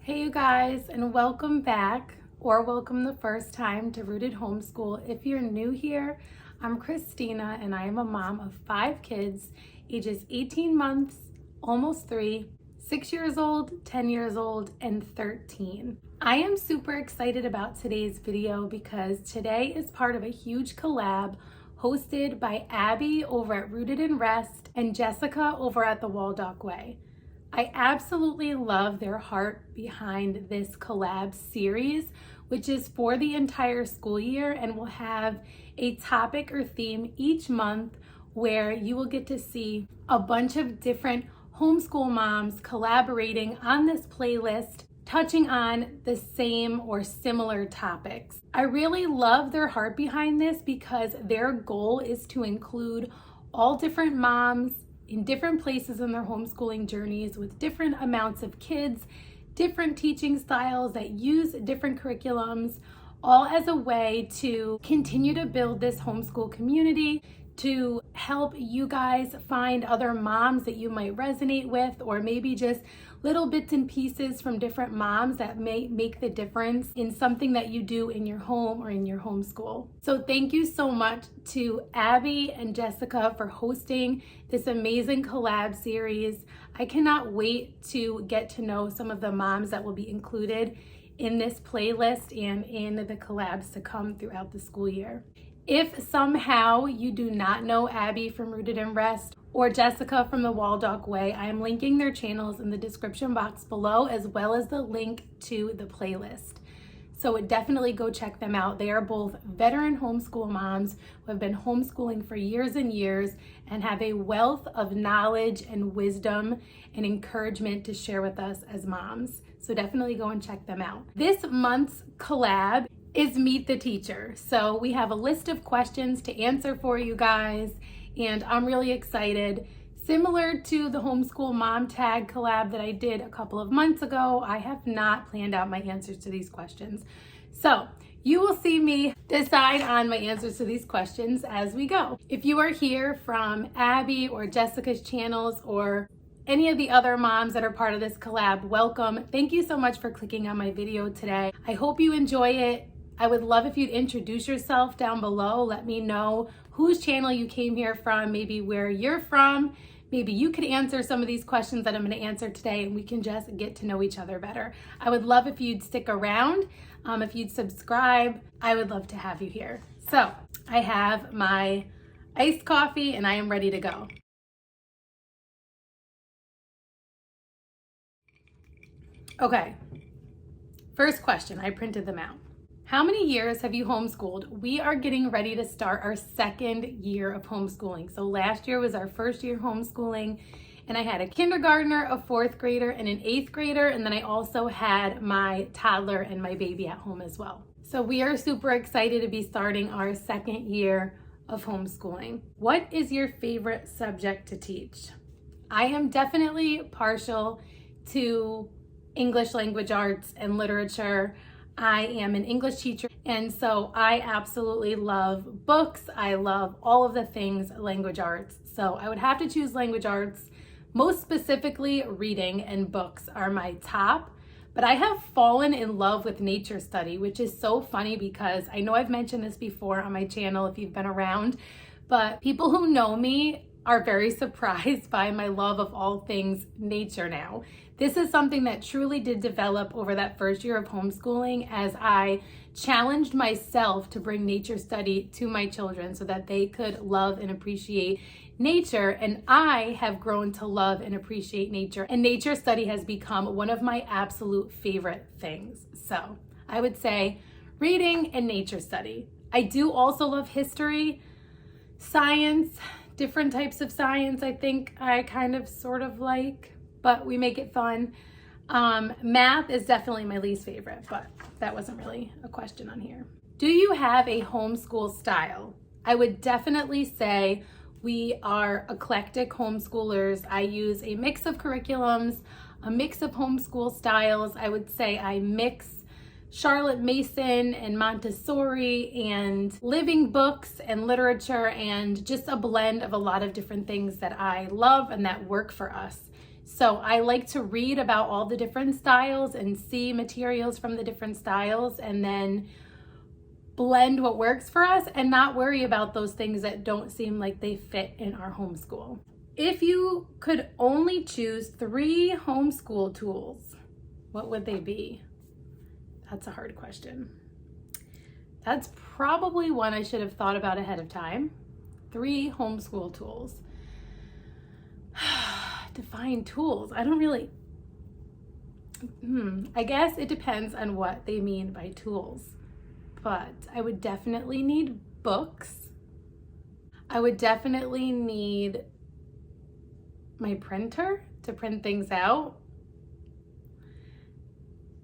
Hey you guys, and welcome back, or welcome the first time to Rooted Homeschool. If you're new here, I'm Christina and I am a mom of 5 kids, ages 18 months, almost 3, 6 years old, 10 years old, and 13. I am super excited about today's video because today is part of a huge collab hosted by Abby over at Rooted and Rest and Jessica over at the Waldock Way. I absolutely love their heart behind this collab series, which is for the entire school year and will have a topic or theme each month where you will get to see a bunch of different homeschool moms collaborating on this playlist, touching on the same or similar topics. I really love their heart behind this because their goal is to include all different moms in different places in their homeschooling journeys with different amounts of kids, different teaching styles that use different curriculums, all as a way to continue to build this homeschool community, to help you guys find other moms that you might resonate with, or maybe just little bits and pieces from different moms that may make the difference in something that you do in your home or in your homeschool. So thank you so much to Abby and Jessica for hosting this amazing collab series. I cannot wait to get to know some of the moms that will be included in this playlist and in the collabs to come throughout the school year. If somehow you do not know Abby from Rooted and Rest or Jessica from the Waldock Way, I am linking their channels in the description box below, as well as the link to the playlist. So definitely go check them out. They are both veteran homeschool moms who have been homeschooling for years and years and have a wealth of knowledge and wisdom and encouragement to share with us as moms. So definitely go and check them out. This month's collab is Meet the Teacher. So we have a list of questions to answer for you guys, and I'm really excited. Similar to the Homeschool Mom Tag collab that I did a couple of months ago, I have not planned out my answers to these questions. So you will see me decide on my answers to these questions as we go. If you are here from Abby or Jessica's channels or any of the other moms that are part of this collab, welcome. Thank you so much for clicking on my video today. I hope you enjoy it. I would love if you'd introduce yourself down below. Let me know whose channel you came here from, maybe where you're from. Maybe you could answer some of these questions that I'm going to answer today, and we can just get to know each other better. I would love if you'd stick around, if you'd subscribe. I would love to have you here. So I have my iced coffee and I am ready to go. Okay, first question, I printed them out. How many years have you homeschooled? We are getting ready to start our 2nd year of homeschooling. So last year was our first year homeschooling, and I had a kindergartner, a 4th grader, and an 8th grader, and then I also had my toddler and my baby at home as well. So we are super excited to be starting our 2nd year of homeschooling. What is your favorite subject to teach? I am definitely partial to English language arts and literature. I am an English teacher, and so I absolutely love books. I love all of the things language arts. So I would have to choose language arts. Most specifically, reading and books are my top. But I have fallen in love with nature study, which is so funny because I know I've mentioned this before on my channel if you've been around, but people who know me are very surprised by my love of all things nature now. This is something that truly did develop over that first year of homeschooling as I challenged myself to bring nature study to my children so that they could love and appreciate nature. And I have grown to love and appreciate nature. And nature study has become one of my absolute favorite things. So I would say reading and nature study. I do also love history, science, different types of science. I think I kind of sort of like, but we make it fun. Math is definitely my least favorite, but that wasn't really a question on here. Do you have a homeschool style? I would definitely say we are eclectic homeschoolers. I use a mix of curriculums, a mix of homeschool styles. I would say I mix Charlotte Mason and Montessori and living books and literature and just a blend of a lot of different things that I love and that work for us. So I like to read about all the different styles and see materials from the different styles and then blend what works for us and not worry about those things that don't seem like they fit in our homeschool. If you could only choose 3 homeschool tools, what would they be? That's a hard question. That's probably one I should have thought about ahead of time. 3 homeschool tools. Define tools. I don't really, I guess it depends on what they mean by tools. But I would definitely need books. I would definitely need my printer to print things out.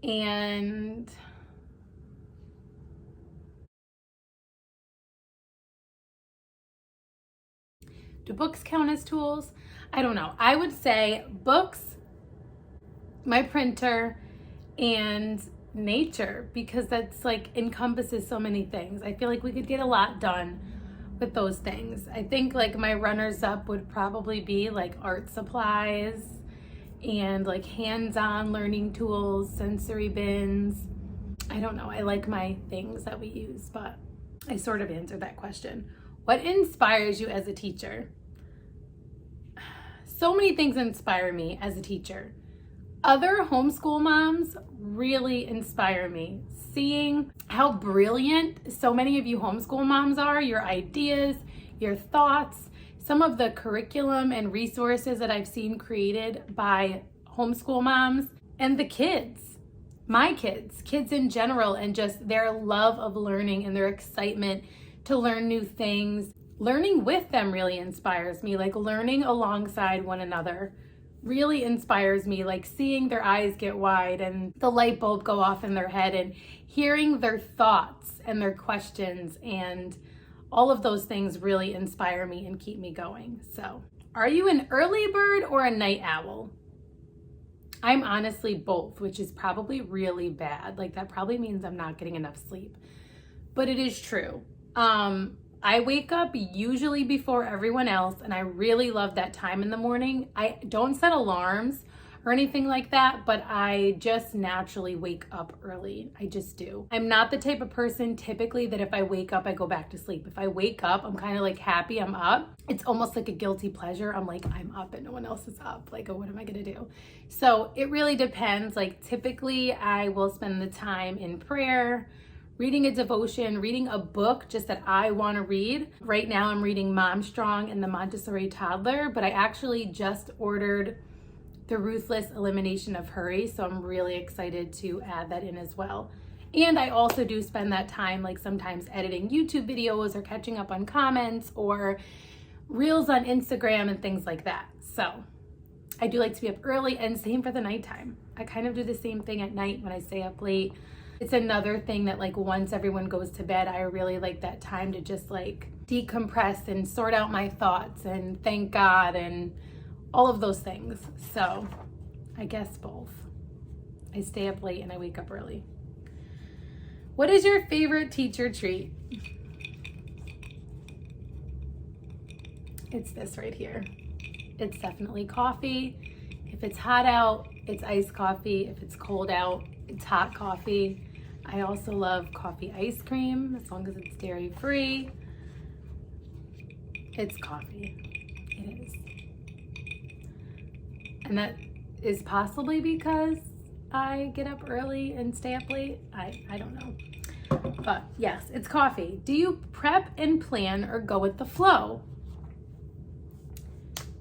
And do books count as tools? I don't know. I would say books, my printer, and nature, because that's like encompasses so many things. I feel like we could get a lot done with those things. I think like my runners up would probably be like art supplies and like hands-on learning tools, sensory bins. I don't know. I like my things that we use, but I sort of answered that question. What inspires you as a teacher? So many things inspire me as a teacher. Other homeschool moms really inspire me. Seeing how brilliant so many of you homeschool moms are, your ideas, your thoughts, some of the curriculum and resources that I've seen created by homeschool moms, and the kids, my kids in general, and just their love of learning and their excitement to learn new things. Learning with them really inspires me, like learning alongside one another really inspires me, like seeing their eyes get wide and the light bulb go off in their head and hearing their thoughts and their questions, and all of those things really inspire me and keep me going. So, are you an early bird or a night owl? I'm honestly both, which is probably really bad. Like that probably means I'm not getting enough sleep, but it is true. I wake up usually before everyone else, and I really love that time in the morning. I don't set alarms or anything like that, but I just naturally wake up early. I just do. I'm not the type of person typically that if I wake up, I go back to sleep. If I wake up, I'm kind of like happy I'm up. It's almost like a guilty pleasure. I'm like, I'm up and no one else is up. Like, oh, what am I gonna do? So it really depends. Like typically I will spend the time in prayer, reading a devotion, reading a book just that I want to read. Right now I'm reading Mom Strong and the Montessori Toddler, but I actually just ordered The Ruthless Elimination of Hurry, so I'm really excited to add that in as well. And I also do spend that time like sometimes editing YouTube videos or catching up on comments or reels on Instagram and things like that. So I do like to be up early, and same for the nighttime. I kind of do the same thing at night when I stay up late. It's another thing that like once everyone goes to bed, I really like that time to just like decompress and sort out my thoughts and thank God and all of those things. So I guess both. I stay up late and I wake up early. What is your favorite teacher treat? It's this right here. It's definitely coffee. If it's hot out, it's iced coffee. If it's cold out, it's hot coffee. I also love coffee ice cream, as long as it's dairy free. It's coffee. It is. And that is possibly because I get up early and stay up late. I don't know. But yes, it's coffee. Do you prep and plan or go with the flow?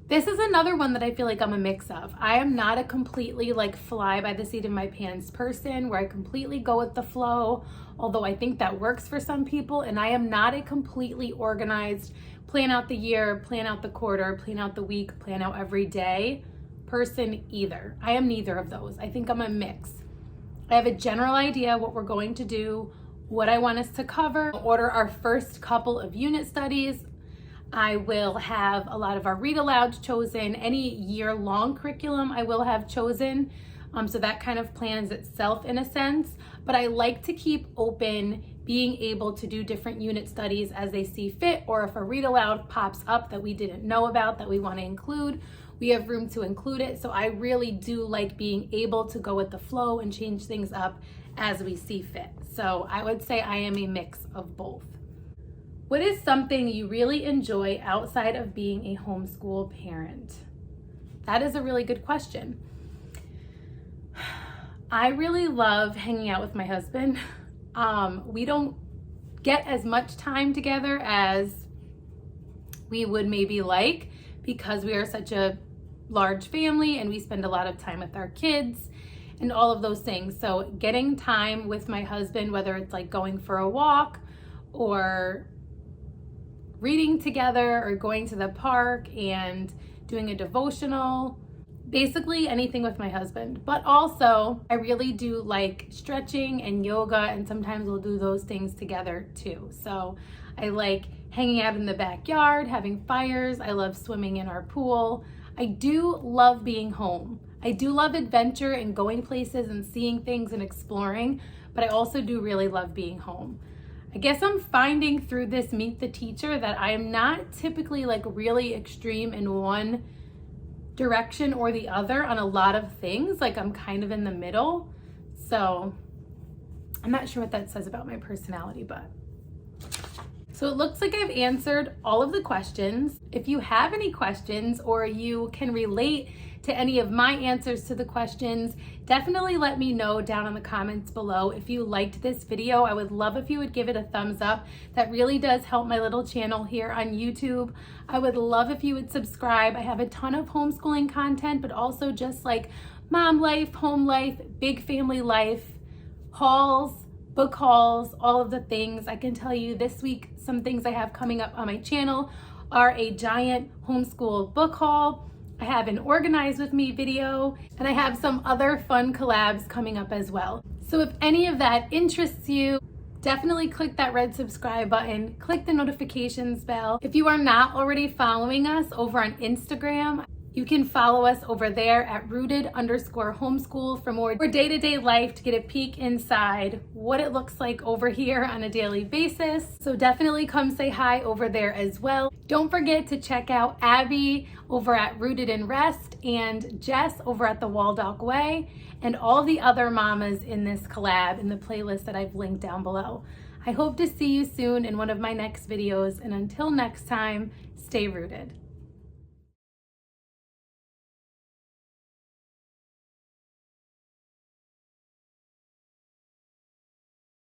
This is another one that I feel like I'm a mix of. I am not a completely like fly by the seat of my pants person where I completely go with the flow, although I think that works for some people. And I am not a completely organized, plan out the year, plan out the quarter, plan out the week, plan out every day person either. I am neither of those. I think I'm a mix. I have a general idea what we're going to do, what I want us to cover, order our first couple of unit studies. I will have a lot of our read alouds chosen. Any year-long curriculum I will have chosen. So that kind of plans itself in a sense. But I like to keep open being able to do different unit studies as they see fit, or if a read aloud pops up that we didn't know about that we want to include, we have room to include it. So I really do like being able to go with the flow and change things up as we see fit. So I would say I am a mix of both. What is something you really enjoy outside of being a homeschool parent? That is a really good question. I really love hanging out with my husband. We don't get as much time together as we would maybe like, because we are such a large family and we spend a lot of time with our kids and all of those things. So getting time with my husband, whether it's like going for a walk or reading together or going to the park and doing a devotional, basically anything with my husband. But also I really do like stretching and yoga, and sometimes we'll do those things together too. So I like hanging out in the backyard, having fires. I love swimming in our pool. I do love being home. I do love adventure and going places and seeing things and exploring, but I also do really love being home. I guess I'm finding through this Meet the Teacher that I am not typically like really extreme in one direction or the other on a lot of things. Like I'm kind of in the middle. So I'm not sure what that says about my personality, but so it looks like I've answered all of the questions. If you have any questions or you can relate to any of my answers to the questions, definitely let me know down in the comments below. If you liked this video, I would love if you would give it a thumbs up. That really does help my little channel here on YouTube. I would love if you would subscribe. I have a ton of homeschooling content, but also just like mom life, home life, big family life, hauls, book hauls, all of the things. I can tell you this week, some things I have coming up on my channel are a giant homeschool book haul. I have an Organize With Me video, and I have some other fun collabs coming up as well. So if any of that interests you, definitely click that red subscribe button, click the notifications bell. If you are not already following us over on Instagram, you can follow us over there at rooted_homeschool for more day-to-day life, to get a peek inside what it looks like over here on a daily basis. So definitely come say hi over there as well. Don't forget to check out Abby over at Rooted and Rest and Jess over at the Waldock Way, and all the other mamas in this collab in the playlist that I've linked down below. I hope to see you soon in one of my next videos, and until next time, stay rooted.